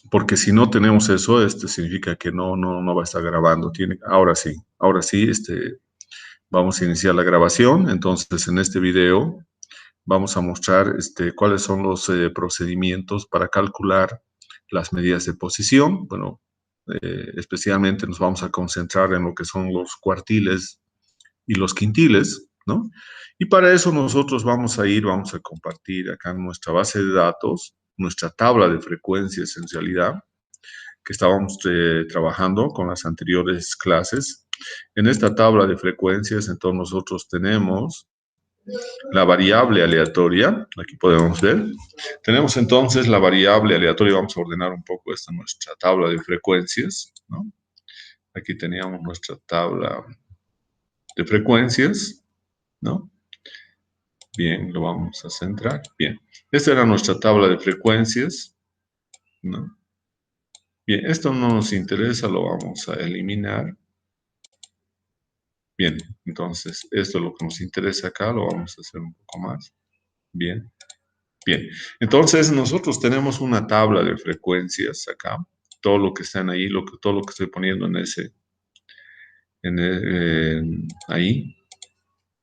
porque si no tenemos eso, significa que no va a estar grabando. Ahora sí, vamos a iniciar la grabación. Entonces, en este video vamos a mostrar cuáles son los procedimientos para calcular las medidas de posición. Bueno, especialmente nos vamos a concentrar en lo que son los cuartiles y los quintiles, ¿no? Y para eso nosotros vamos a compartir acá nuestra base de datos, nuestra tabla de frecuencias en realidad, que estábamos trabajando con las anteriores clases. En esta tabla de frecuencias, entonces nosotros tenemos la variable aleatoria, aquí podemos ver. Tenemos entonces la variable aleatoria, vamos a ordenar un poco esta nuestra tabla de frecuencias, ¿no? Aquí teníamos nuestra tabla de frecuencias, ¿no? Bien, lo vamos a centrar. Bien, esta era nuestra tabla de frecuencias, ¿no? Bien, esto no nos interesa, lo vamos a eliminar. Bien, entonces esto es lo que nos interesa acá, lo vamos a hacer un poco más. Bien, bien. Entonces nosotros tenemos una tabla de frecuencias acá, todo lo que están ahí, todo lo que estoy poniendo ahí,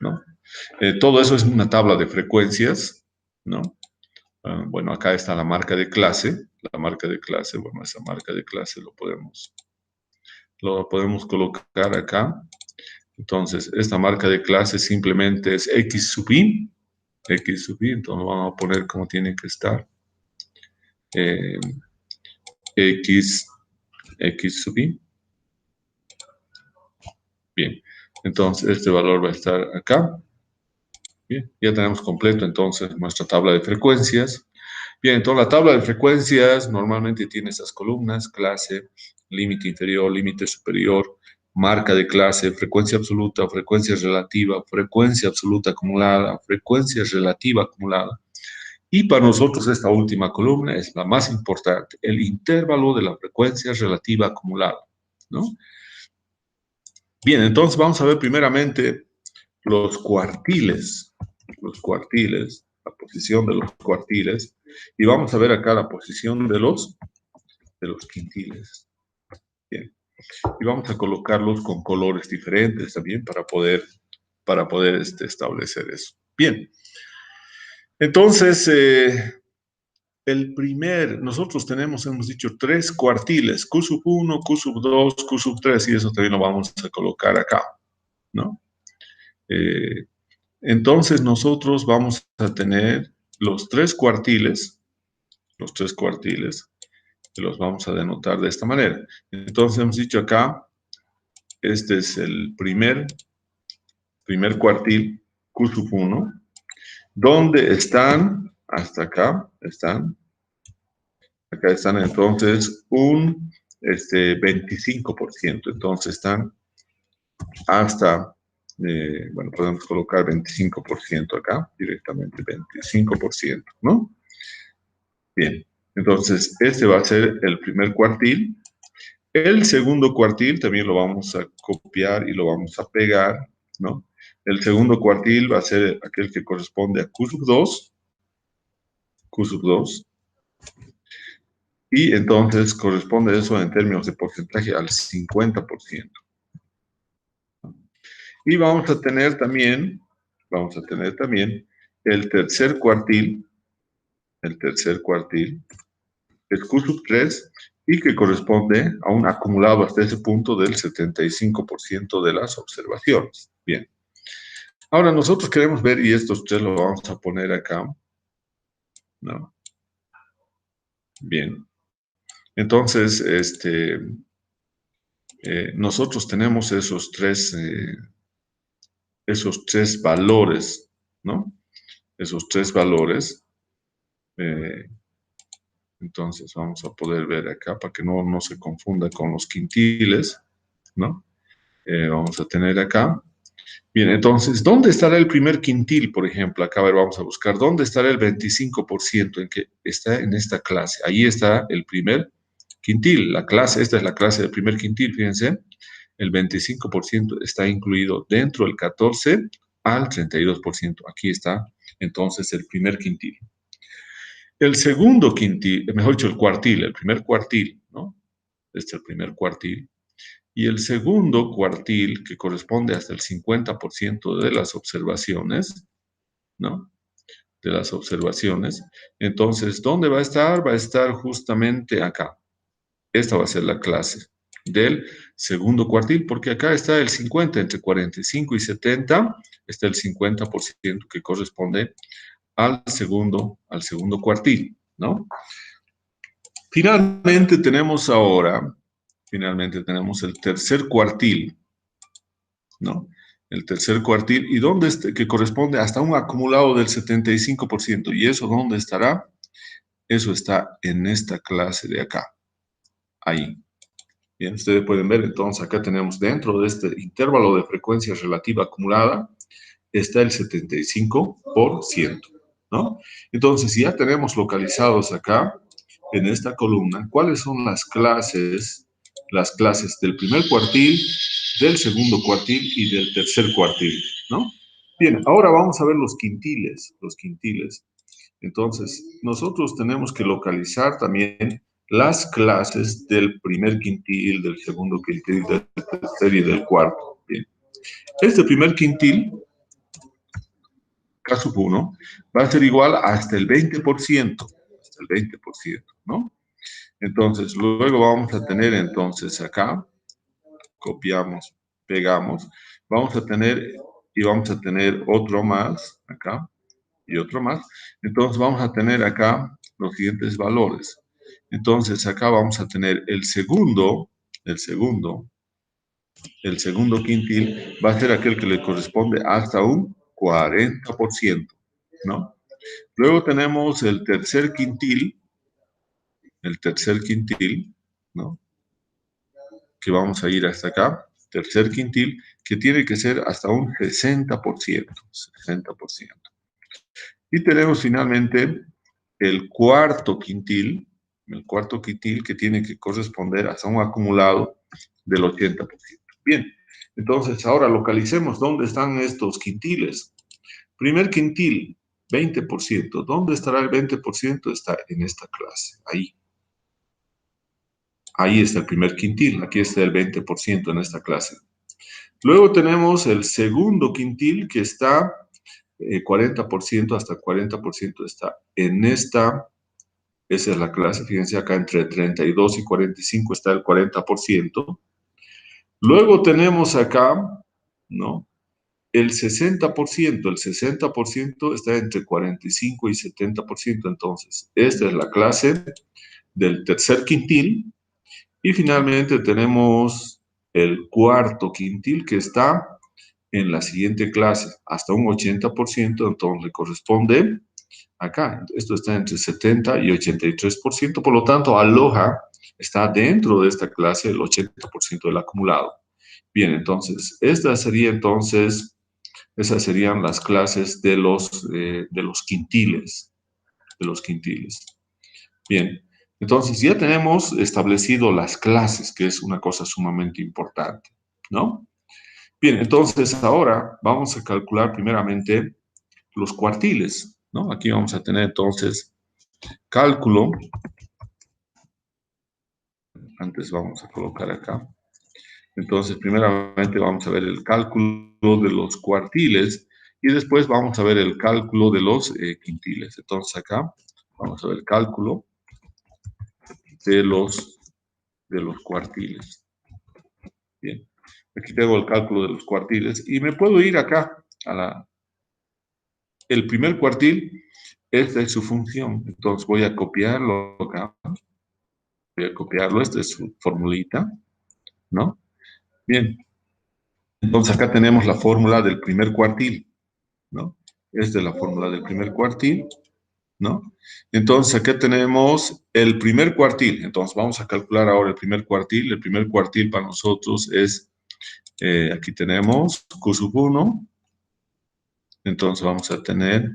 ¿no? Todo eso es una tabla de frecuencias, ¿no? Bueno, acá está la marca de clase. La marca de clase, bueno, esa marca de clase lo podemos colocar acá. Entonces, esta marca de clase simplemente es X sub i. X sub i, entonces vamos a poner como tiene que estar. X sub i. Bien, entonces este valor va a estar acá. Bien, ya tenemos completo entonces nuestra tabla de frecuencias. Bien, entonces la tabla de frecuencias normalmente tiene esas columnas: clase, límite inferior, límite superior, marca de clase, frecuencia absoluta, frecuencia relativa, frecuencia absoluta acumulada, frecuencia relativa acumulada. Y para nosotros esta última columna es la más importante, el intervalo de la frecuencia relativa acumulada, ¿no? Bien, entonces vamos a ver primeramente los cuartiles, la posición de los cuartiles, y vamos a ver acá la posición de los quintiles. Bien, y vamos a colocarlos con colores diferentes también para poder establecer eso. Bien, entonces, nosotros hemos dicho 3 cuartiles, Q sub 1, Q sub 2, Q sub 3, y eso también lo vamos a colocar acá, ¿no? Entonces nosotros vamos a tener los 3 cuartiles, que los vamos a denotar de esta manera. Entonces hemos dicho acá, este es el primer cuartil, Q sub 1, donde están, hasta acá están entonces un 25%, entonces están hasta, bueno, podemos colocar 25% acá, directamente 25%, ¿no? Bien, entonces este va a ser el primer cuartil. El segundo cuartil también lo vamos a copiar y lo vamos a pegar, ¿no? El segundo cuartil va a ser aquel que corresponde a Q sub 2, y entonces corresponde eso en términos de porcentaje al 50%. Y vamos a tener también el tercer cuartil, es Q sub 3, y que corresponde a un acumulado hasta ese punto del 75% de las observaciones. Bien. Ahora nosotros queremos ver, y estos 3 lo vamos a poner acá, ¿no? Bien. Entonces, nosotros tenemos esos tres valores, ¿no? Esos 3 valores. Entonces vamos a poder ver acá para que no se confunda con los quintiles, ¿no? Vamos a tener acá. Bien, entonces, ¿dónde estará el primer quintil, por ejemplo? Acá, a ver, vamos a buscar. ¿Dónde estará el 25% en que está en esta clase? Ahí está el primer quintil. Esta es la clase del primer quintil, fíjense. El 25% está incluido dentro del 14 al 32%. Aquí está, entonces, el primer quintil. El segundo quintil, mejor dicho, el cuartil, el primer cuartil, ¿no? Este es el primer cuartil. Y el segundo cuartil, que corresponde hasta el 50% de las observaciones, ¿no? De las observaciones. Entonces, ¿dónde va a estar? Va a estar justamente acá. Esta va a ser la clase del segundo cuartil, porque acá está el 50, entre 45 y 70, está el 50% que corresponde al segundo cuartil, ¿no? Finalmente tenemos el tercer cuartil, ¿no? El tercer cuartil, y dónde que corresponde hasta un acumulado del 75%. ¿Y eso dónde estará? Eso está en esta clase de acá, ahí. Bien, ustedes pueden ver, entonces acá tenemos dentro de este intervalo de frecuencia relativa acumulada, está el 75%, ¿no? Entonces, si ya tenemos localizados acá, en esta columna, cuáles son las clases del primer cuartil, del segundo cuartil y del tercer cuartil, ¿no? Bien, ahora vamos a ver los quintiles, Entonces, nosotros tenemos que localizar también las clases del primer quintil, del segundo quintil, del tercer y del cuarto. Bien. Este primer quintil, caso 1, va a ser igual hasta el 20%, ¿no? Entonces, luego vamos a tener entonces acá, copiamos, pegamos, vamos a tener otro más acá y otro más. Entonces, vamos a tener acá los siguientes valores. Entonces, acá vamos a tener el segundo quintil va a ser aquel que le corresponde hasta un 40%, ¿no? Luego tenemos el tercer quintil, ¿no? Que vamos a ir hasta acá, tercer quintil, que tiene que ser hasta un 60%. Y tenemos finalmente el cuarto quintil, que tiene que corresponder hasta un acumulado del 80%. Bien, entonces ahora localicemos dónde están estos quintiles. Primer quintil, 20%. ¿Dónde estará el 20%? Está en esta clase, ahí. Ahí está el primer quintil, aquí está el 20% en esta clase. Luego tenemos el segundo quintil que está 40%, hasta 40% está en esta. Esa es la clase, fíjense acá entre 32 y 45 está el 40%. Luego tenemos acá, ¿no? El 60% está entre 45 y 70%. Entonces, esta es la clase del tercer quintil. Y finalmente tenemos el cuarto quintil que está en la siguiente clase, hasta un 80%, entonces le corresponde acá. Esto está entre 70 y 83%, por lo tanto, Aloha está dentro de esta clase el 80% del acumulado. Bien, entonces, esas serían las clases de los quintiles, Bien, entonces ya tenemos establecido las clases, que es una cosa sumamente importante, ¿no? Bien, entonces ahora vamos a calcular primeramente los cuartiles, ¿no? Aquí vamos a tener entonces cálculo. Antes vamos a colocar acá. Entonces, primeramente vamos a ver el cálculo de los cuartiles y después vamos a ver el cálculo de los quintiles. Entonces, acá vamos a ver el cálculo de los cuartiles. Bien, aquí tengo el cálculo de los cuartiles y me puedo ir acá el primer cuartil. Esta es su función. Entonces, voy a copiarlo acá. Esta es su formulita, ¿no? Bien, entonces acá tenemos la fórmula del primer cuartil, ¿no? Esta es la fórmula del primer cuartil, ¿no? Entonces acá tenemos el primer cuartil. Entonces vamos a calcular ahora el primer cuartil. El primer cuartil para nosotros es, aquí tenemos Q sub 1. Entonces vamos a tener,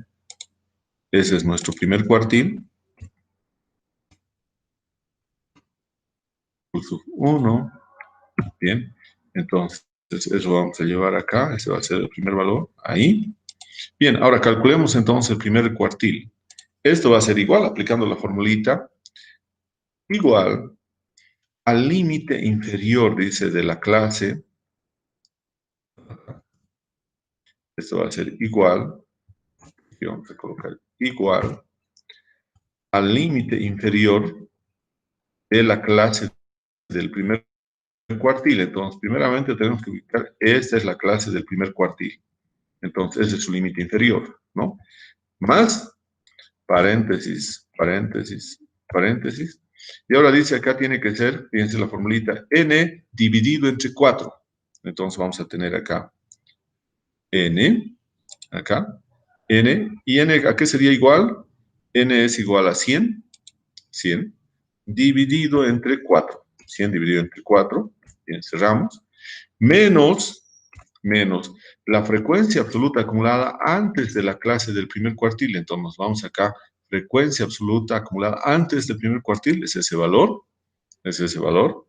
ese es nuestro primer cuartil. Q sub 1. Bien, entonces eso vamos a llevar acá. Ese va a ser el primer valor, ahí. Bien, ahora calculemos entonces el primer cuartil. Esto va a ser igual, aplicando la formulita, igual al límite inferior, dice, de la clase. Esto va a ser igual, y vamos a colocar igual al límite inferior de la clase del primer cuartil. Entonces, primeramente tenemos que ubicar, esta es la clase del primer cuartil. Entonces, ese es su límite inferior, ¿no? Más, paréntesis, paréntesis, paréntesis. Y ahora dice acá tiene que ser, fíjense la formulita, n dividido entre 4. Entonces vamos a tener acá n, acá, n, y n, ¿a qué sería igual? N es igual a 100, 100, dividido entre 4. 100 dividido entre 4, bien, cerramos, menos, menos la frecuencia absoluta acumulada antes de la clase del primer cuartil. Entonces nos vamos acá, frecuencia absoluta acumulada antes del primer cuartil, es ese valor, es ese valor.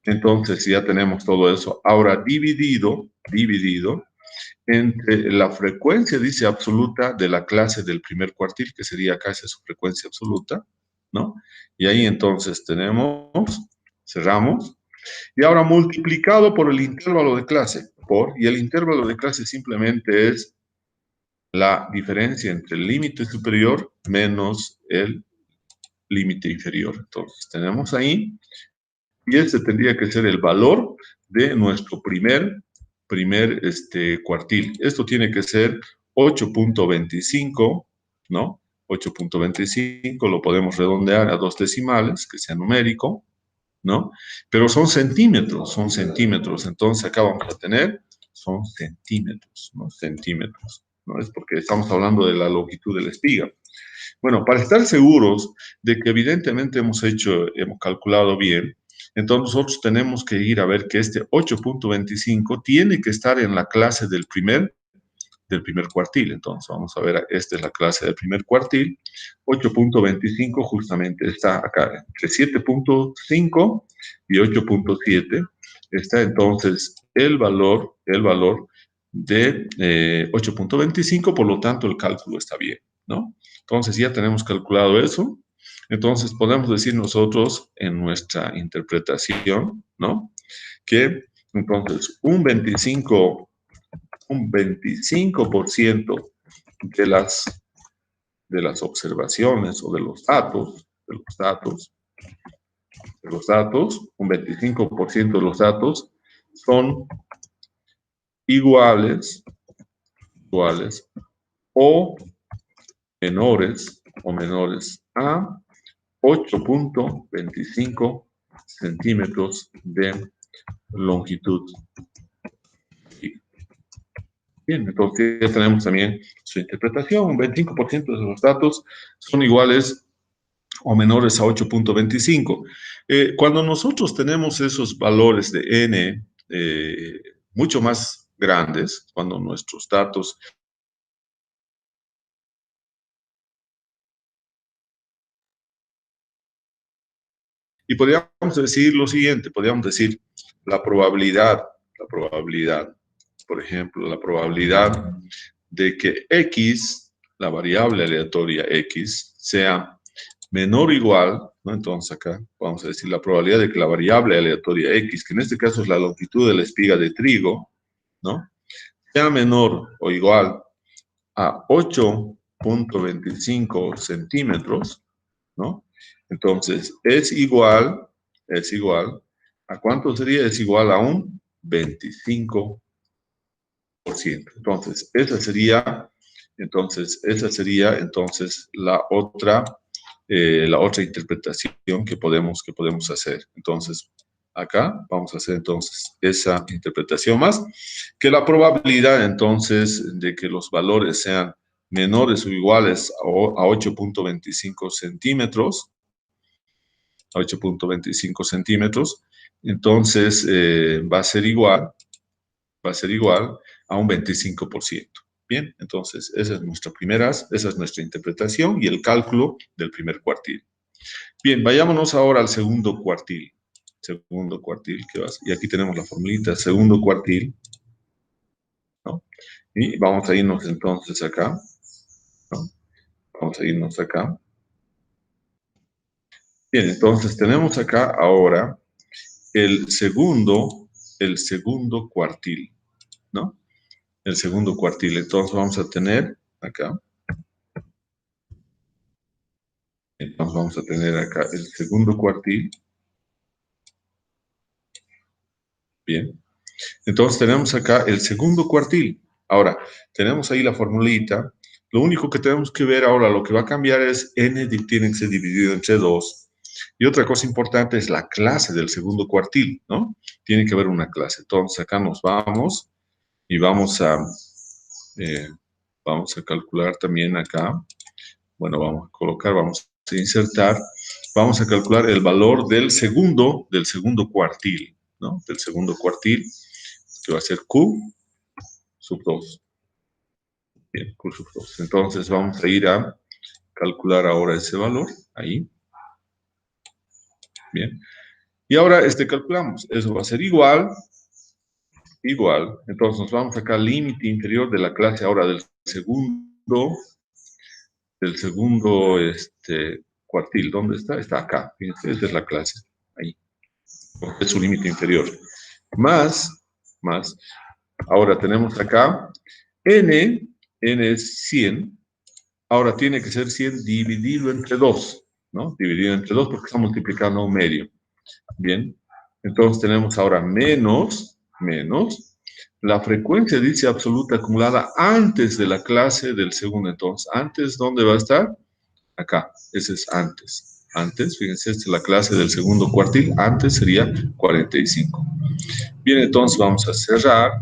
Entonces ya tenemos todo eso. Ahora dividido, dividido entre la frecuencia, dice, absoluta de la clase del primer cuartil, que sería acá, esa es su frecuencia absoluta, ¿no? Y ahí entonces tenemos, cerramos, y ahora multiplicado por el intervalo de clase, y el intervalo de clase simplemente es la diferencia entre el límite superior menos el límite inferior. Entonces tenemos ahí, y este tendría que ser el valor de nuestro primer cuartil. Esto tiene que ser 8.25, ¿no? 8.25 lo podemos redondear a 2 decimales, que sea numérico, ¿no? Pero son centímetros. Entonces acá vamos a tener, son centímetros, ¿no? Centímetros, ¿no? Es porque estamos hablando de la longitud de la espiga. Bueno, para estar seguros de que evidentemente hemos calculado bien, entonces nosotros tenemos que ir a ver que este 8.25 tiene que estar en la clase del primer cuartil. Entonces vamos a ver, esta es la clase del primer cuartil. 8.25 justamente está acá, entre 7.5 y 8.7 está entonces el valor de 8.25, por lo tanto el cálculo está bien, ¿no? Entonces ya tenemos calculado eso. Entonces podemos decir nosotros en nuestra interpretación, ¿no? Que entonces un 25% de las observaciones o de los datos, un 25% de los datos son iguales o menores a 8.25 centímetros de longitud. Bien, entonces ya tenemos también su interpretación. Un 25% de los datos son iguales o menores a 8.25. Cuando nosotros tenemos esos valores de n mucho más grandes, cuando nuestros datos... Y podríamos decir lo siguiente, podríamos decir la probabilidad, por ejemplo, la probabilidad de que x, la variable aleatoria x, sea menor o igual, ¿no? Entonces acá vamos a decir la probabilidad de que la variable aleatoria x, que en este caso es la longitud de la espiga de trigo, ¿no? Sea menor o igual a 8.25 centímetros, ¿no? Entonces, es igual, ¿a cuánto sería? Es igual a un 25%. Entonces, la otra interpretación que podemos hacer. Entonces, acá vamos a hacer entonces esa interpretación más, que la probabilidad entonces de que los valores sean menores o iguales a 8.25 centímetros, entonces va a ser igual a un 25%. Bien, entonces esa es nuestra interpretación y el cálculo del primer cuartil. Bien, vayámonos ahora al segundo cuartil. Y aquí tenemos la formulita, segundo cuartil, ¿no? Y vamos a irnos entonces acá, ¿no? Vamos a irnos acá. Bien, entonces tenemos acá ahora el segundo cuartil, ¿no? El segundo cuartil. Entonces vamos a tener acá. Entonces vamos a tener acá el segundo cuartil. Bien. Entonces tenemos acá el segundo cuartil. Ahora, tenemos ahí la formulita. Lo único que tenemos que ver ahora, lo que va a cambiar es n tiene que ser dividido entre 2. Y otra cosa importante es la clase del segundo cuartil, ¿no? Tiene que haber una clase. Entonces acá nos vamos y eh, vamos a calcular también acá. Bueno, vamos a colocar, vamos a insertar. Vamos a calcular el valor del segundo cuartil, ¿no? Del segundo cuartil, que va a ser Q sub 2. Bien, Q sub 2. Entonces vamos a ir a calcular ahora ese valor, ahí. Bien. Y ahora calculamos. Eso va a ser igual. Entonces nos vamos acá al límite inferior de la clase ahora del segundo cuartil. ¿Dónde está? Está acá. Fíjense, esa es la clase. Ahí. Es su límite inferior. Más. Ahora tenemos acá n es 100. Ahora tiene que ser 100 dividido entre 2, ¿no? Dividido entre 2 porque está multiplicando un medio. Bien. Entonces tenemos ahora menos. La frecuencia dice absoluta acumulada antes de la clase del segundo. Entonces, ¿antes dónde va a estar? Acá. Ese es antes. Antes, fíjense, esta es la clase del segundo cuartil. Antes sería 45. Bien, entonces vamos a cerrar,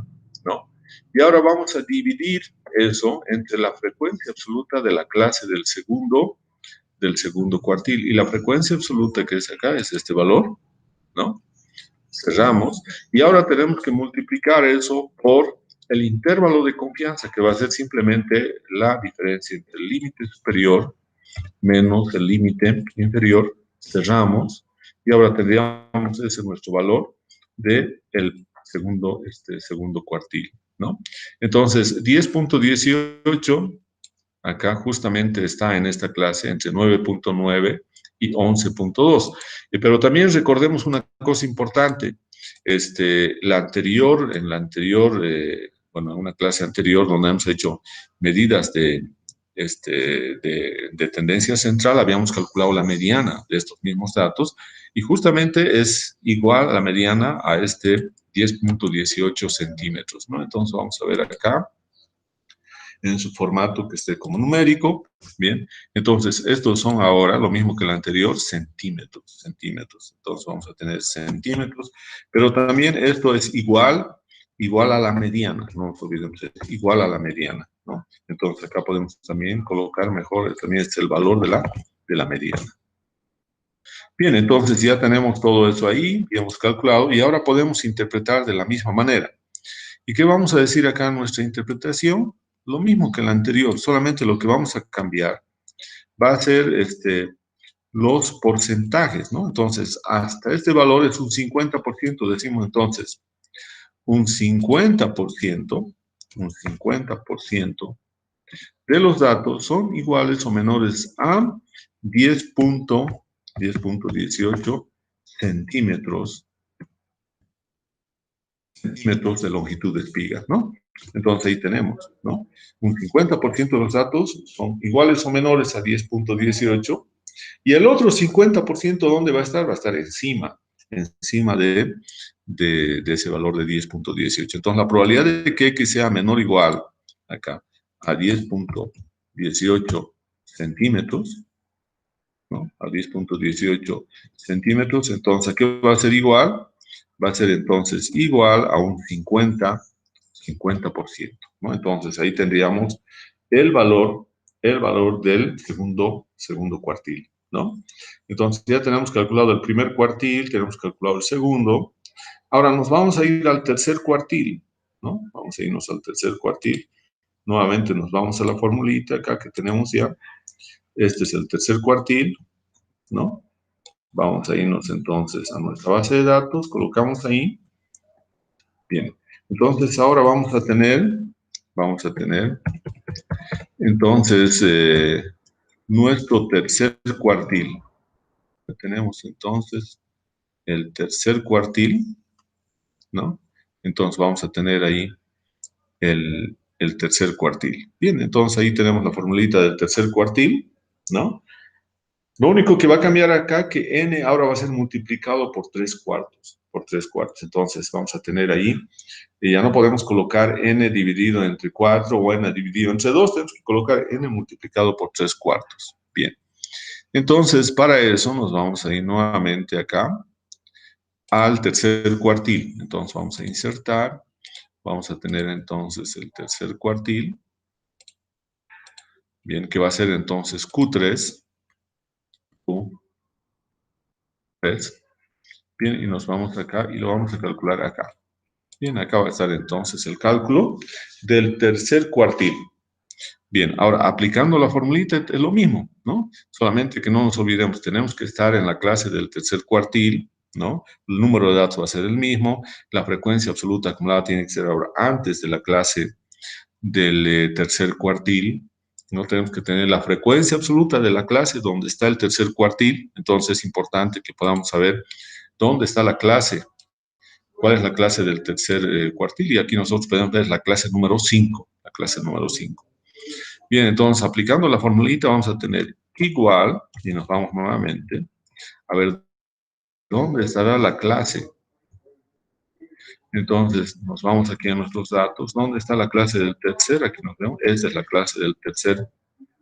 ¿no? Y ahora vamos a dividir eso entre la frecuencia absoluta de la clase del segundo cuartil. Y la frecuencia absoluta que es acá es este valor, ¿no? Cerramos. Y ahora tenemos que multiplicar eso por el intervalo de confianza, que va a ser simplemente la diferencia entre el límite superior menos el límite inferior. Cerramos. Y ahora tendríamos ese nuestro valor del segundo cuartil, ¿no? Entonces, 10.18 acá justamente está en esta clase entre 9.9 y 11.2. Pero también recordemos una cosa importante. En una clase anterior donde hemos hecho medidas de tendencia central, habíamos calculado la mediana de estos mismos datos y justamente es igual a la mediana a 10.18 centímetros, ¿no? Entonces vamos a ver acá en su formato que esté como numérico. Bien, entonces estos son ahora lo mismo que el anterior, centímetros. Entonces vamos a tener centímetros, pero también esto es igual a la mediana, no nos olvidemos, es igual a la mediana, ¿no? Entonces acá podemos también colocar mejor, también es el valor de la mediana. Bien, entonces ya tenemos todo eso ahí, ya hemos calculado, y ahora podemos interpretar de la misma manera. ¿Y qué vamos a decir acá en nuestra interpretación? Lo mismo que en la anterior, solamente lo que vamos a cambiar va a ser los porcentajes, ¿no? Entonces, hasta este valor es un 50%, decimos entonces, un 50% de los datos son iguales o menores a 10.18 centímetros de longitud de espigas, ¿no? Entonces ahí tenemos, ¿no? Un 50% de los datos son iguales o menores a 10.18 y el otro 50% ¿dónde va a estar? Va a estar encima de ese valor de 10.18. Entonces la probabilidad de que X sea menor o igual acá a 10.18 centímetros, ¿no? A 10.18 centímetros, entonces, ¿a qué va a ser igual? Va a ser entonces igual a un 50%, ¿no? Entonces, ahí tendríamos el valor del segundo cuartil, ¿no? Entonces, ya tenemos calculado el primer cuartil, tenemos calculado el segundo. Ahora nos vamos a ir al tercer cuartil, ¿no? Vamos a irnos al tercer cuartil. Nuevamente nos vamos a la formulita acá que tenemos ya. Este es el tercer cuartil, ¿no? Vamos a irnos entonces a nuestra base de datos, colocamos ahí. Bien, entonces ahora vamos a tener, entonces, nuestro tercer cuartil. Tenemos entonces el tercer cuartil, ¿no? Entonces vamos a tener ahí el tercer cuartil. Bien, entonces ahí tenemos la formulita del tercer cuartil, ¿no? Lo único que va a cambiar acá que n ahora va a ser multiplicado por 3/4, por 3/4. Entonces vamos a tener ahí, y ya no podemos colocar n dividido entre 4 o n dividido entre 2, tenemos que colocar n multiplicado por 3/4. Bien, entonces para eso nos vamos a ir nuevamente acá al tercer cuartil. Entonces vamos a insertar, vamos a tener entonces el tercer cuartil, bien, que va a ser entonces Q3, bien, y nos vamos acá y lo vamos a calcular acá. Bien, acá va a estar entonces el cálculo del tercer cuartil. Bien, ahora aplicando la formulita es lo mismo, ¿no? Solamente que no nos olvidemos, tenemos que estar en la clase del tercer cuartil, ¿no? El número de datos va a ser el mismo, la frecuencia absoluta acumulada tiene que ser ahora antes de la clase del tercer cuartil, ¿no? Tenemos que tener la frecuencia absoluta de la clase donde está el tercer cuartil, entonces es importante que podamos saber dónde está la clase, cuál es la clase del tercer cuartil, y aquí nosotros podemos ver la clase número 5, la clase número 5. Bien, entonces aplicando la formulita vamos a tener igual, y nos vamos nuevamente a ver dónde estará la clase. Entonces nos vamos aquí a nuestros datos, ¿dónde está la clase del tercer? Aquí nos vemos, esta es la clase del tercer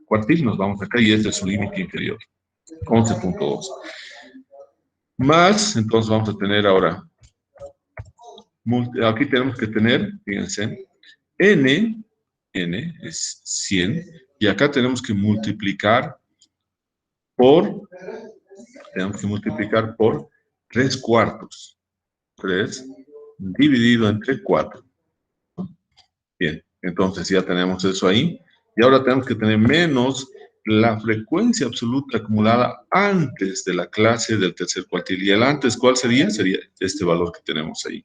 cuartil, nos vamos acá y este es su límite inferior, 11.2. Más, entonces vamos a tener ahora, aquí tenemos que tener, fíjense, n es 100, y acá tenemos que multiplicar por 3/4. 3 dividido entre 4. Bien, entonces ya tenemos eso ahí. Y ahora tenemos que tener menos la frecuencia absoluta acumulada antes de la clase del tercer cuartil. ¿Y el antes cuál sería? Sería este valor que tenemos ahí.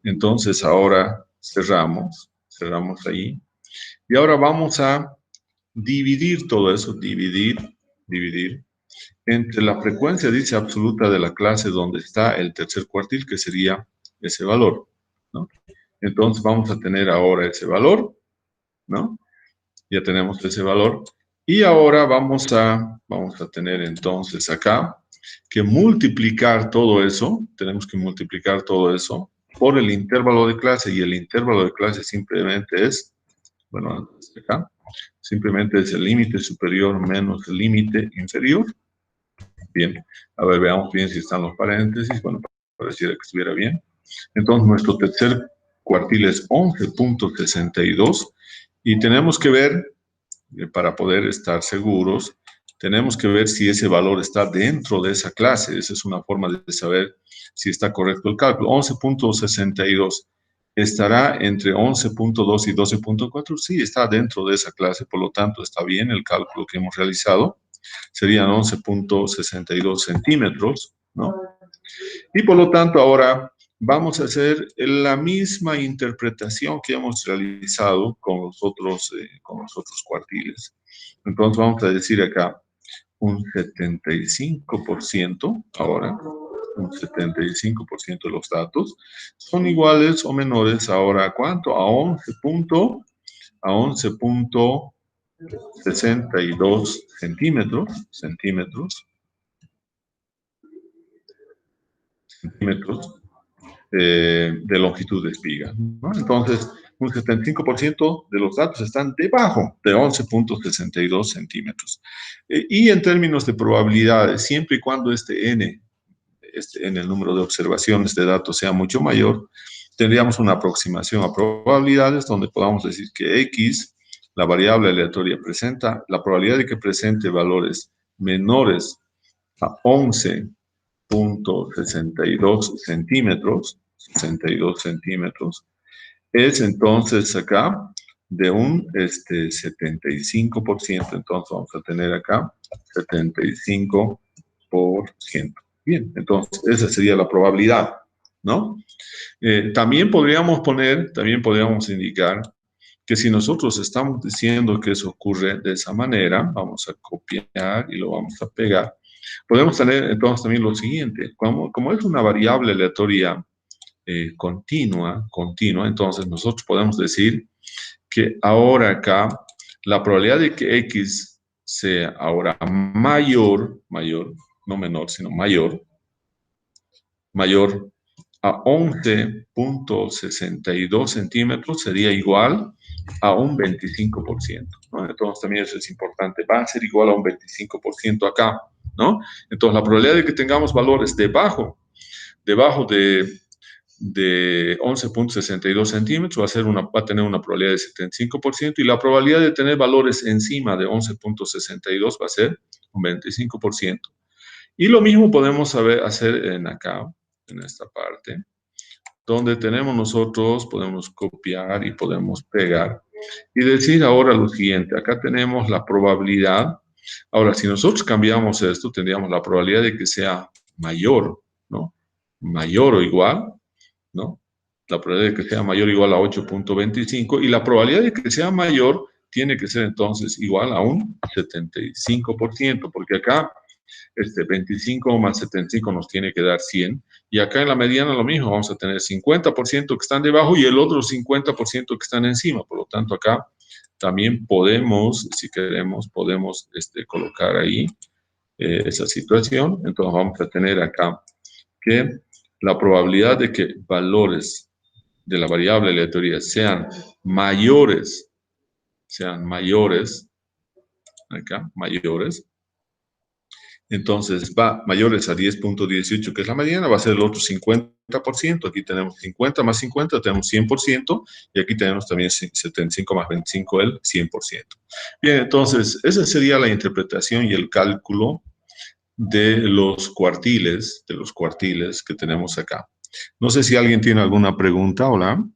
Entonces ahora cerramos ahí. Y ahora vamos a dividir todo eso, dividir entre la frecuencia, dice, absoluta de la clase donde está el tercer cuartil, que sería ese valor, ¿no? Entonces vamos a tener ahora ese valor, ¿no? Ya tenemos ese valor. Y ahora vamos a tener entonces acá que multiplicar todo eso, tenemos que multiplicar todo eso por el intervalo de clase, y el intervalo de clase simplemente es, bueno, acá, simplemente es el límite superior menos el límite inferior. Bien, a ver, veamos bien si están los paréntesis. Bueno, pareciera que estuviera bien. Entonces, nuestro tercer cuartil es 11.62 y tenemos que ver, para poder estar seguros, tenemos que ver si ese valor está dentro de esa clase. Esa es una forma de saber si está correcto el cálculo. 11.62. ¿Estará entre 11.2 y 12.4? Sí, está dentro de esa clase, por lo tanto está bien el cálculo que hemos realizado. Serían 11.62 centímetros, ¿no? Y por lo tanto ahora vamos a hacer la misma interpretación que hemos realizado con los otros cuartiles. Entonces vamos a decir acá un 75% ahora, un 75% de los datos son iguales o menores ahora ¿a cuánto? A 11.62 centímetros de longitud de espiga, ¿no? Entonces, un 75% de los datos están debajo de 11.62 centímetros. Y en términos de probabilidades, siempre y cuando en el número de observaciones de datos sea mucho mayor, tendríamos una aproximación a probabilidades donde podamos decir que X, la variable aleatoria, presenta la probabilidad de que presente valores menores a 11.62 centímetros, 62 centímetros, es entonces acá de un 75%. Entonces vamos a tener acá 75%. Bien, entonces esa sería la probabilidad, ¿no? También podríamos indicar que si nosotros estamos diciendo que eso ocurre de esa manera, vamos a copiar y lo vamos a pegar. Podemos tener entonces también lo siguiente, como es una variable aleatoria continua, entonces nosotros podemos decir que ahora acá la probabilidad de que X sea ahora mayor, no menor, sino mayor a 11.62 centímetros sería igual a un 25%, ¿no? Entonces también eso es importante, va a ser igual a un 25% acá, ¿no? Entonces la probabilidad de que tengamos valores debajo de 11.62 centímetros va a tener una probabilidad de 75% y la probabilidad de tener valores encima de 11.62 va a ser un 25%. Y lo mismo podemos hacer en acá, en esta parte, donde podemos copiar y podemos pegar y decir ahora lo siguiente, acá tenemos la probabilidad. Ahora, si nosotros cambiamos esto, tendríamos la probabilidad de que sea mayor, ¿no? Mayor o igual, ¿no? La probabilidad de que sea mayor o igual a 8.25 y la probabilidad de que sea mayor tiene que ser entonces igual a un 75%, porque acá 25 más 75 nos tiene que dar 100. Y acá en la mediana lo mismo, vamos a tener 50% que están debajo y el otro 50% que están encima. Por lo tanto, acá también podemos, si queremos, podemos colocar ahí esa situación. Entonces vamos a tener acá que la probabilidad de que valores de la variable aleatoria sean mayores, acá, mayores, entonces va mayores a 10.18, que es la mediana, va a ser el otro 50%. Aquí tenemos 50 más 50, tenemos 100%, y aquí tenemos también 75 más 25, el 100%. Bien, entonces, esa sería la interpretación y el cálculo de los cuartiles que tenemos acá. No sé si alguien tiene alguna pregunta, hola.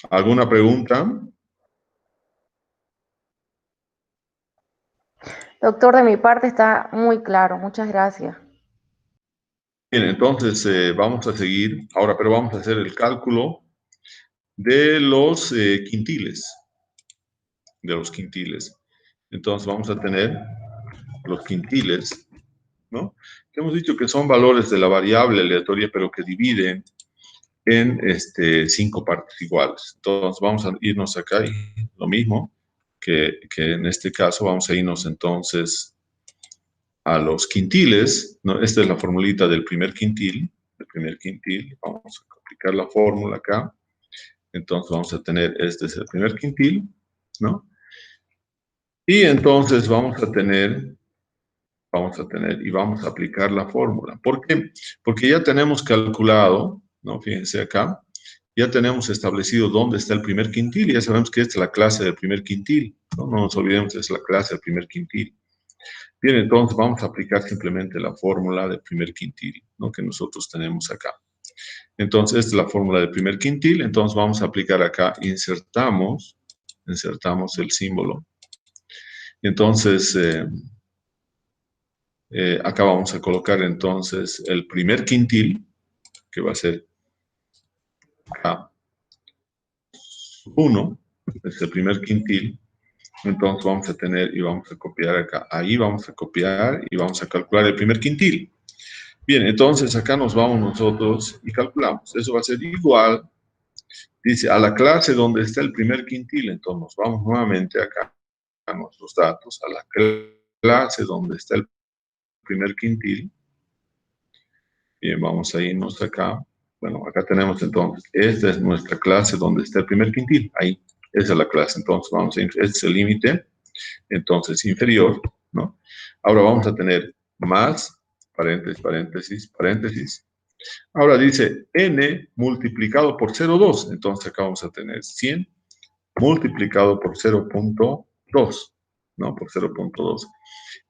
¿Alguna pregunta? Doctor, de mi parte está muy claro. Muchas gracias. Bien, entonces vamos a seguir ahora, pero vamos a hacer el cálculo de los quintiles. Entonces vamos a tener los quintiles, ¿no? Hemos dicho que son valores de la variable aleatoria, pero que dividen en 5 partes iguales. Entonces vamos a irnos acá y lo mismo que en este caso vamos a irnos entonces a los quintiles, ¿no? Esta es la formulita del primer quintil, vamos a aplicar la fórmula acá, entonces vamos a tener, este es el primer quintil, ¿no? Y entonces vamos a tener y vamos a aplicar la fórmula. ¿Por qué? Porque ya tenemos calculado, ¿no? Fíjense acá, ya tenemos establecido dónde está el primer quintil y ya sabemos que esta es la clase del primer quintil, ¿no? No nos olvidemos, es la clase del primer quintil. Bien, entonces vamos a aplicar simplemente la fórmula del primer quintil, ¿no? Que nosotros tenemos acá. Entonces, esta es la fórmula del primer quintil, entonces vamos a aplicar acá, insertamos el símbolo. Entonces, acá vamos a colocar entonces el primer quintil, que va a ser acá, 1, es el primer quintil. Entonces vamos a tener y vamos a copiar acá. Ahí vamos a copiar y vamos a calcular el primer quintil. Bien, entonces acá nos vamos nosotros y calculamos. Eso va a ser igual, dice, a la clase donde está el primer quintil. Entonces nos vamos nuevamente acá a nuestros datos, a la clase donde está el primer quintil. Bien, vamos a irnos acá. Bueno, acá tenemos entonces, esta es nuestra clase donde está el primer quintil. Ahí, esa es la clase. Entonces vamos a ir, este es el límite, entonces inferior, ¿no? Ahora vamos a tener más, paréntesis, paréntesis, paréntesis. Ahora dice n multiplicado por 0,2. Entonces acá vamos a tener 100 multiplicado por 0.2, ¿no? Por 0.2.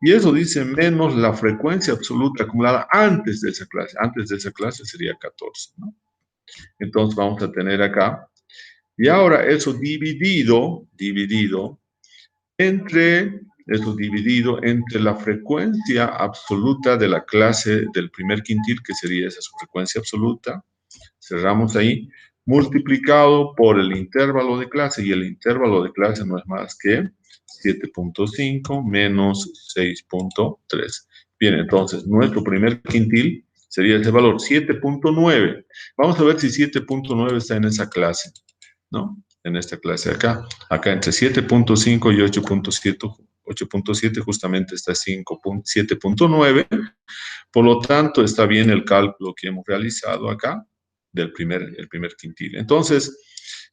Y eso dice menos la frecuencia absoluta acumulada antes de esa clase. Antes de esa clase sería 14, ¿no? Entonces vamos a tener acá. Y ahora eso dividido entre Eso dividido entre la frecuencia absoluta de la clase del primer quintil, que sería esa su frecuencia absoluta, cerramos ahí, multiplicado por el intervalo de clase, y el intervalo de clase no es más que 7.5 menos 6.3. Bien, entonces, nuestro primer quintil sería ese valor, 7.9. Vamos a ver si 7.9 está en esa clase, ¿no? En esta clase acá. Acá entre 7.5 y 8.7 justamente está 7.9. Por lo tanto, está bien el cálculo que hemos realizado acá del el primer quintil. Entonces,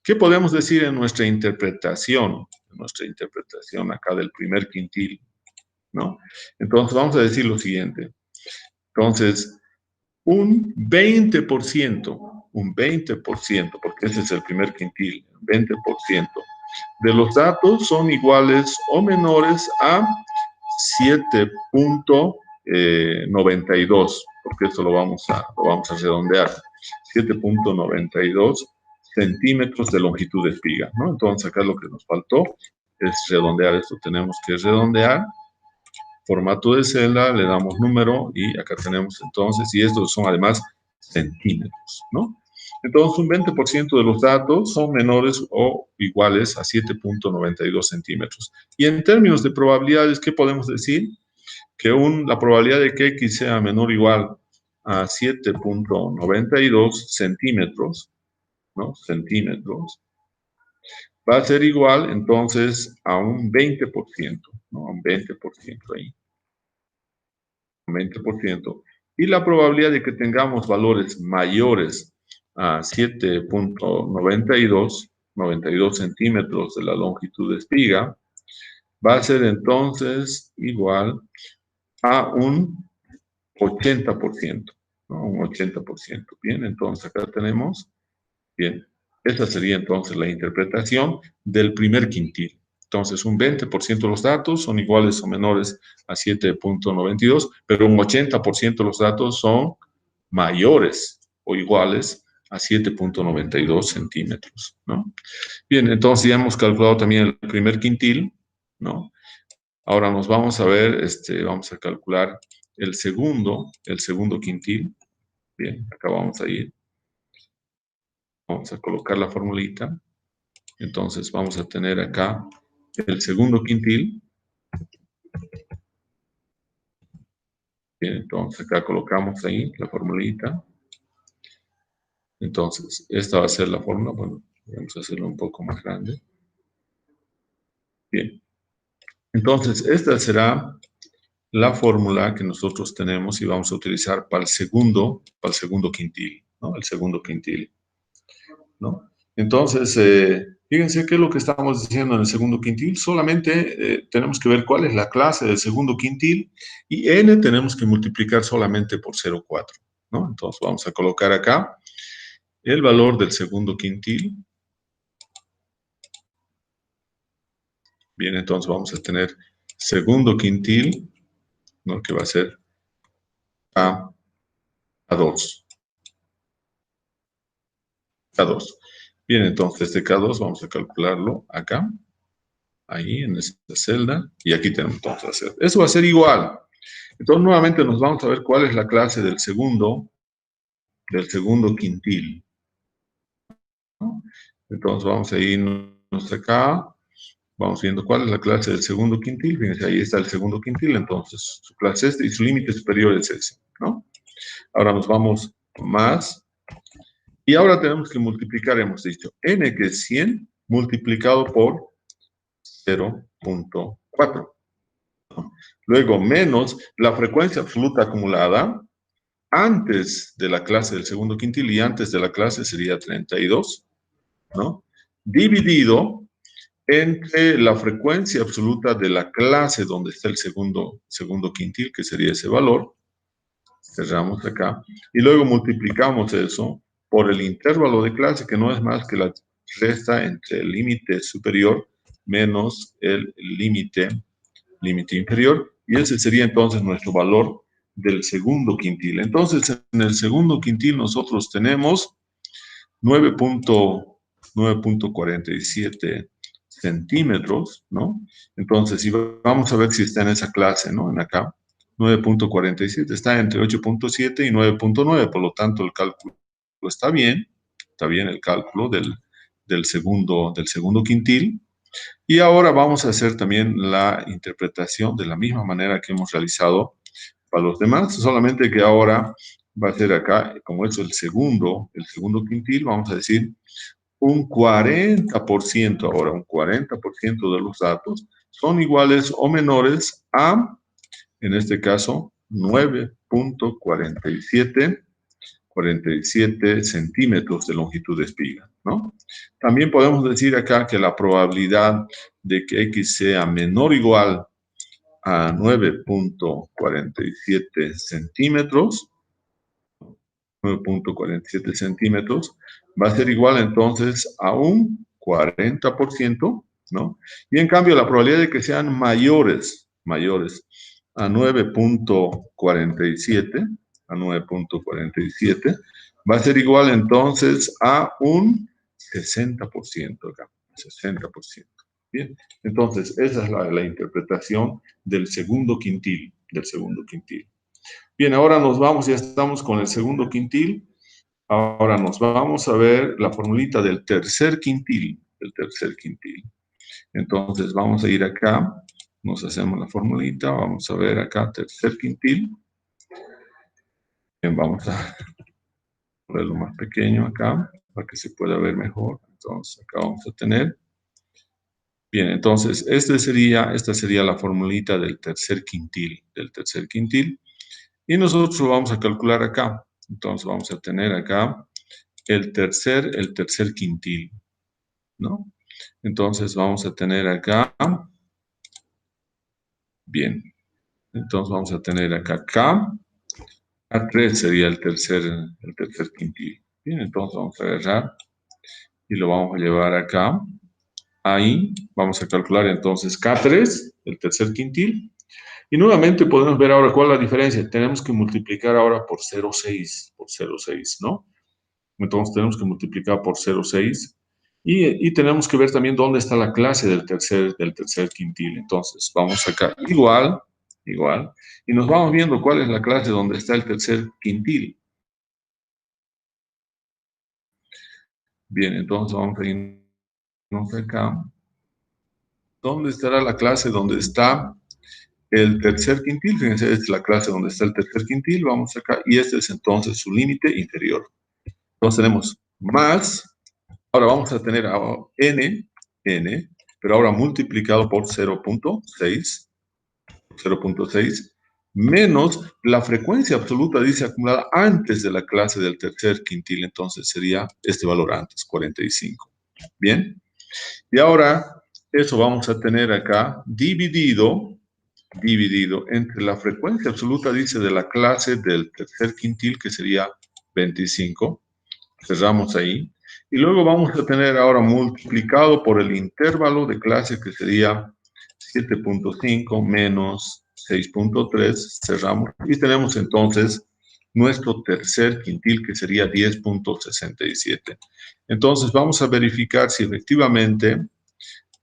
¿qué podemos decir en nuestra interpretación? En nuestra interpretación acá del primer quintil, ¿no? Entonces, vamos a decir lo siguiente. Entonces, un 20%, porque ese es el primer quintil, 20% de los datos son iguales o menores a 7.92, porque esto lo vamos a redondear, 7.92 centímetros de longitud de espiga, ¿no? Entonces acá lo que nos faltó es redondear esto, tenemos que redondear, formato de celda, le damos número y acá tenemos entonces, y estos son además centímetros, ¿no? Entonces, un 20% de los datos son menores o iguales a 7.92 centímetros. Y en términos de probabilidades, ¿qué podemos decir? Que la probabilidad de que X sea menor o igual a 7.92 centímetros, ¿no? Centímetros, va a ser igual entonces a un 20%, ¿no? Un 20% ahí. 20%. Y la probabilidad de que tengamos valores mayores a 7.92 centímetros de la longitud de espiga va a ser entonces igual a un 80%, ¿no? Un 80%. Bien, entonces acá tenemos, bien, esa sería entonces la interpretación del primer quintil. Entonces, un 20% de los datos son iguales o menores a 7.92, pero un 80% de los datos son mayores o iguales a 7.92 centímetros, ¿no? Bien, entonces ya hemos calculado también el primer quintil, ¿no? Ahora nos vamos a ver, vamos a calcular el segundo quintil. Bien, acá vamos a ir. Vamos a colocar la formulita. Entonces vamos a tener acá el segundo quintil. Bien, entonces acá colocamos ahí la formulita. Entonces, esta va a ser la fórmula. Bueno, vamos a hacerlo un poco más grande. Bien. Entonces, esta será la fórmula que nosotros tenemos y vamos a utilizar para el segundo quintil, ¿no? El segundo quintil, ¿no? Entonces, fíjense qué es lo que estamos diciendo en el segundo quintil. Solamente tenemos que ver cuál es la clase del segundo quintil y n tenemos que multiplicar solamente por 0,4, ¿no? Entonces, vamos a colocar acá el valor del segundo quintil. Bien, entonces vamos a tener segundo quintil, ¿no? Que va a ser A2. K2. Bien, entonces este K2 vamos a calcularlo acá, ahí en esta celda, y aquí tenemos entonces la celda. Eso va a ser igual. Entonces nuevamente nos vamos a ver cuál es la clase del segundo quintil, ¿no? Entonces vamos a irnos acá, vamos viendo cuál es la clase del segundo quintil. Fíjense, ahí está el segundo quintil, entonces su clase es y su límite superior es ese, ¿no? Ahora nos vamos más. Y ahora tenemos que multiplicar, hemos dicho, n que es 100 multiplicado por 0.4. Luego, menos la frecuencia absoluta acumulada antes de la clase del segundo quintil, y antes de la clase sería 32, ¿no? Dividido entre la frecuencia absoluta de la clase donde está el segundo quintil, que sería ese valor. Cerramos acá. Y luego multiplicamos eso por el intervalo de clase, que no es más que la resta entre el límite superior menos el límite inferior, y ese sería entonces nuestro valor del segundo quintil. Entonces, en el segundo quintil nosotros tenemos 9.47 centímetros, ¿no? Entonces, si vamos a ver si está en esa clase, ¿no? En acá, 9.47, está entre 8.7 y 9.9, por lo tanto, el cálculo está bien el cálculo del segundo quintil. Y ahora vamos a hacer también la interpretación de la misma manera que hemos realizado para los demás, solamente que ahora va a ser acá, como es el segundo quintil, vamos a decir un 40%, ahora un 40% de los datos son iguales o menores a, en este caso, 9.47 centímetros de longitud de espiga, ¿no? También podemos decir acá que la probabilidad de que X sea menor o igual a 9.47 centímetros, 9.47 centímetros, va a ser igual entonces a un 40%, ¿no? Y en cambio la probabilidad de que sean mayores a 9.47, va a ser igual entonces a un 60% acá, 60%. Bien, entonces esa es la interpretación del segundo quintil, Bien, ahora nos vamos, ya estamos con el segundo quintil. Ahora nos vamos a ver la formulita del tercer quintil, Entonces vamos a ir acá, nos hacemos la formulita, vamos a ver acá tercer quintil. Bien, vamos a ponerlo más pequeño acá para que se pueda ver mejor. Entonces acá vamos a tener. Bien, entonces esta sería la formulita del tercer quintil, Y nosotros lo vamos a calcular acá. Entonces vamos a tener acá el tercer quintil, ¿no? Entonces vamos a tener acá, bien, entonces vamos a tener acá K, K3 sería el tercer quintil. Bien, entonces vamos a agarrar y lo vamos a llevar acá. Ahí vamos a calcular entonces K3, el tercer quintil. Y nuevamente podemos ver ahora cuál es la diferencia. Tenemos que multiplicar ahora por 0,6, ¿no? Entonces tenemos que multiplicar por 0,6 y tenemos que ver también dónde está la clase del tercer quintil. Entonces vamos acá igual, y nos vamos viendo cuál es la clase donde está el tercer quintil. Bien, entonces vamos a irnos acá. ¿Dónde estará la clase donde está el tercer quintil? Fíjense, esta es la clase donde está el tercer quintil. Vamos acá y este es entonces su límite inferior. Entonces tenemos más. Ahora vamos a tener n, pero ahora multiplicado por 0.6, menos la frecuencia absoluta, dice acumulada antes de la clase del tercer quintil, entonces sería este valor antes, 45. Bien, y ahora eso vamos a tener acá dividido entre la frecuencia absoluta, dice, de la clase del tercer quintil, que sería 25. Cerramos ahí. Y luego vamos a tener ahora multiplicado por el intervalo de clase, que sería 7.5 menos 6.3. Cerramos. Y tenemos entonces nuestro tercer quintil, que sería 10.67. Entonces vamos a verificar si efectivamente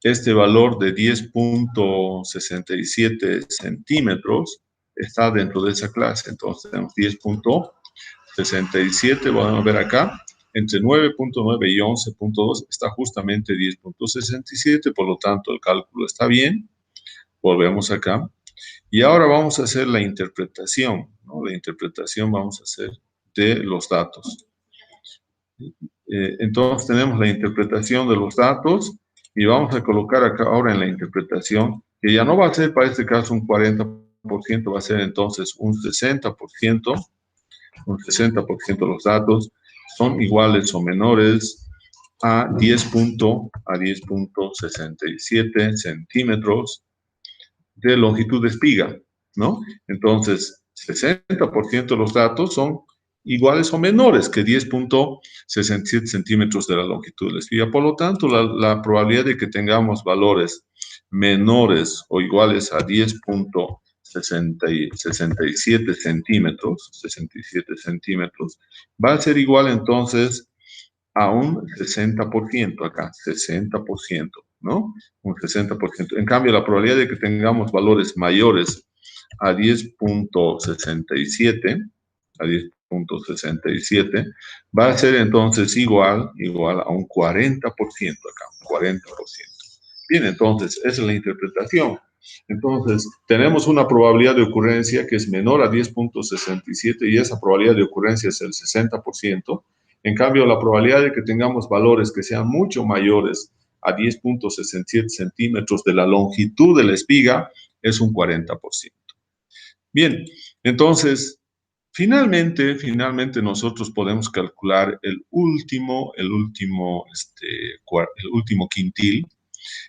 este valor de 10.67 centímetros está dentro de esa clase. Entonces tenemos 10.67, podemos ver acá, entre 9.9 y 11.2 está justamente 10.67, por lo tanto el cálculo está bien. Volvemos acá. Y ahora vamos a hacer la interpretación, ¿no? La interpretación vamos a hacer de los datos. Entonces tenemos la interpretación de los datos y vamos a colocar acá ahora en la interpretación, que ya no va a ser para este caso un 40%, va a ser entonces un 60%. Un 60% de los datos son iguales o menores a 10.67 centímetros de longitud de espiga, ¿no? Entonces, 60% de los datos son iguales o menores que 10.67 centímetros de la longitud de la espiga. Por lo tanto, la probabilidad de que tengamos valores menores o iguales a 10.67 centímetros, va a ser igual entonces a un 60% acá, 60%. ¿no? Un 60%. En cambio, la probabilidad de que tengamos valores mayores a 10.67, a 10.67, va a ser entonces igual a un 40% acá, un 40%. Bien, entonces, esa es la interpretación. Entonces, tenemos una probabilidad de ocurrencia que es menor a 10.67 y esa probabilidad de ocurrencia es el 60%. En cambio, la probabilidad de que tengamos valores que sean mucho mayores a 10.67 centímetros de la longitud de la espiga es un 40%. Bien, entonces, finalmente nosotros podemos calcular el último quintil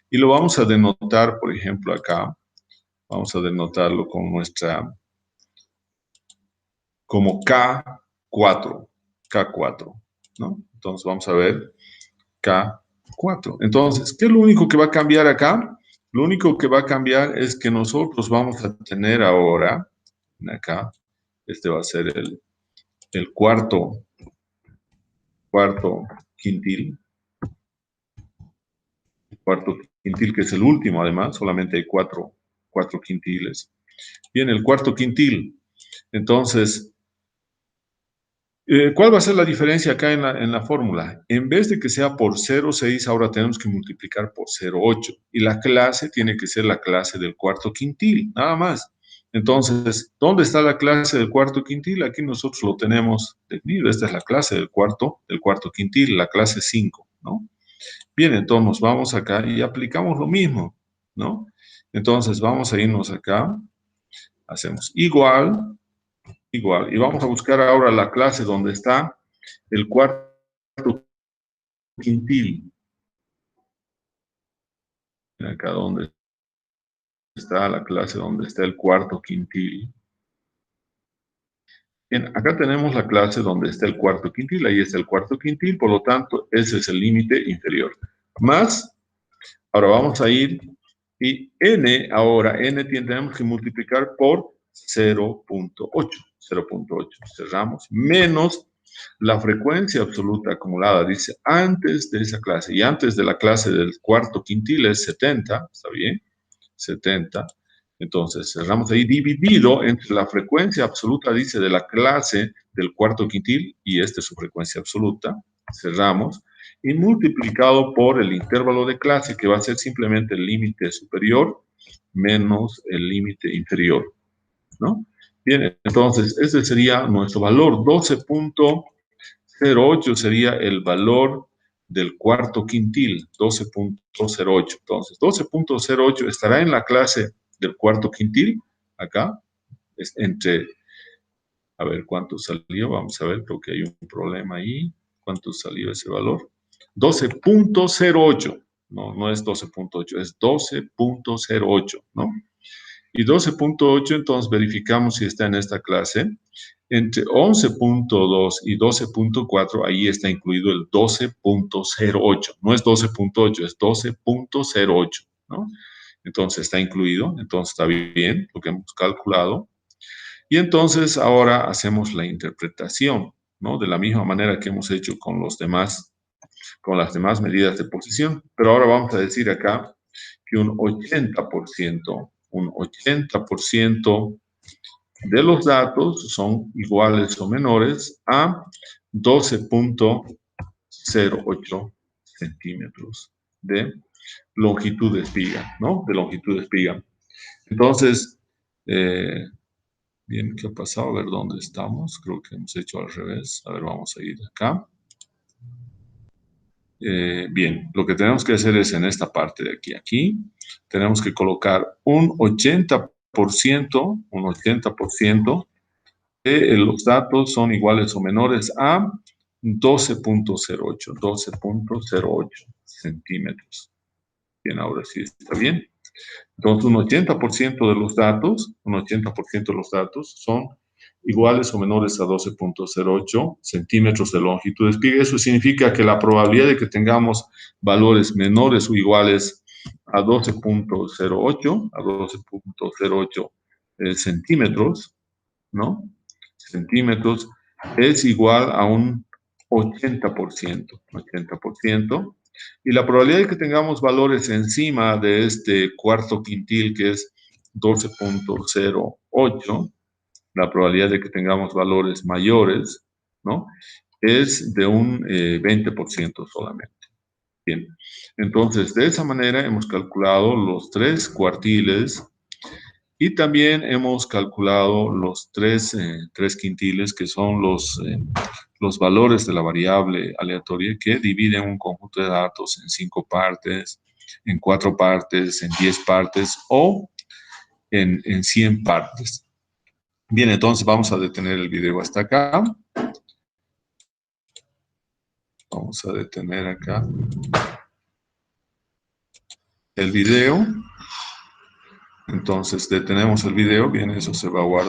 y lo vamos a denotar, por ejemplo, acá. Vamos a denotarlo como K4, ¿no? Entonces vamos a ver K4. Entonces, ¿qué es lo único que va a cambiar acá? Lo único que va a cambiar es que nosotros vamos a tener ahora, acá, este va a ser el cuarto quintil, que es el último además, solamente hay cuatro quintiles. Bien, el cuarto quintil. Entonces, ¿cuál va a ser la diferencia acá en la fórmula? En vez de que sea por 0,6, ahora tenemos que multiplicar por 0,8. Y la clase tiene que ser la clase del cuarto quintil, nada más. Entonces, ¿dónde está la clase del cuarto quintil? Aquí nosotros lo tenemos definido. Esta es la clase del cuarto quintil, la clase 5, ¿no? Bien, entonces nos vamos acá y aplicamos lo mismo, ¿no? Entonces, vamos a irnos acá, hacemos igual, y vamos a buscar ahora la clase donde está el cuarto quintil. Acá donde está la clase donde está el cuarto quintil. Bien, acá tenemos la clase donde está el cuarto quintil, ahí está el cuarto quintil, por lo tanto, ese es el límite inferior. Más, ahora vamos a ir, y n, ahora, n tenemos que multiplicar por 0.8, cerramos, menos la frecuencia absoluta acumulada, dice, antes de esa clase, y antes de la clase del cuarto quintil es 70, ¿está bien? 70. Entonces, cerramos ahí, dividido entre la frecuencia absoluta, dice, de la clase del cuarto quintil, y esta es su frecuencia absoluta, cerramos, y multiplicado por el intervalo de clase, que va a ser simplemente el límite superior menos el límite inferior, ¿no? Bien, entonces, ese sería nuestro valor, 12.08 sería el valor del cuarto quintil, 12.08. Entonces, 12.08 estará en la clase del cuarto quintil, acá, es entre, a ver cuánto salió, vamos a ver, creo que hay un problema ahí, cuánto salió ese valor, 12.08, no es 12.8, es 12.08, ¿no? Y 12.8, entonces verificamos si está en esta clase. Entre 11.2 y 12.4, ahí está incluido el 12.08. No es 12.8, es 12.08, ¿no? Entonces está incluido, entonces está bien lo que hemos calculado. Y entonces ahora hacemos la interpretación, ¿no? De la misma manera que hemos hecho con las demás medidas de posición. Pero ahora vamos a decir acá que un 80% de los datos son iguales o menores a 12.08 centímetros de longitud de espiga, ¿no? De longitud de espiga. Entonces, bien, ¿qué ha pasado? A ver dónde estamos. Creo que hemos hecho al revés. A ver, vamos a ir acá. Bien, lo que tenemos que hacer es en esta parte de aquí, tenemos que colocar un 80%, de los datos son iguales o menores a 12.08 centímetros. Bien, ahora sí está bien. Entonces, un 80% de los datos, son iguales o menores a 12.08 centímetros de longitud de espiga. Eso significa que la probabilidad de que tengamos valores menores o iguales a 12.08 centímetros, ¿no? Centímetros, es igual a un 80%, Y la probabilidad de que tengamos valores encima de este cuarto quintil, que es 12.08, la probabilidad de que tengamos valores mayores, ¿no? Es de un 20% solamente. Bien, entonces de esa manera hemos calculado los 3 cuartiles y también hemos calculado los tres quintiles, que son los valores de la variable aleatoria que dividen un conjunto de datos en 5 partes, en 4 partes, en 10 partes o en 100 partes. Bien, entonces vamos a detener el video hasta acá. Vamos a detener acá el video. Entonces detenemos el video, bien, eso se va a guardar.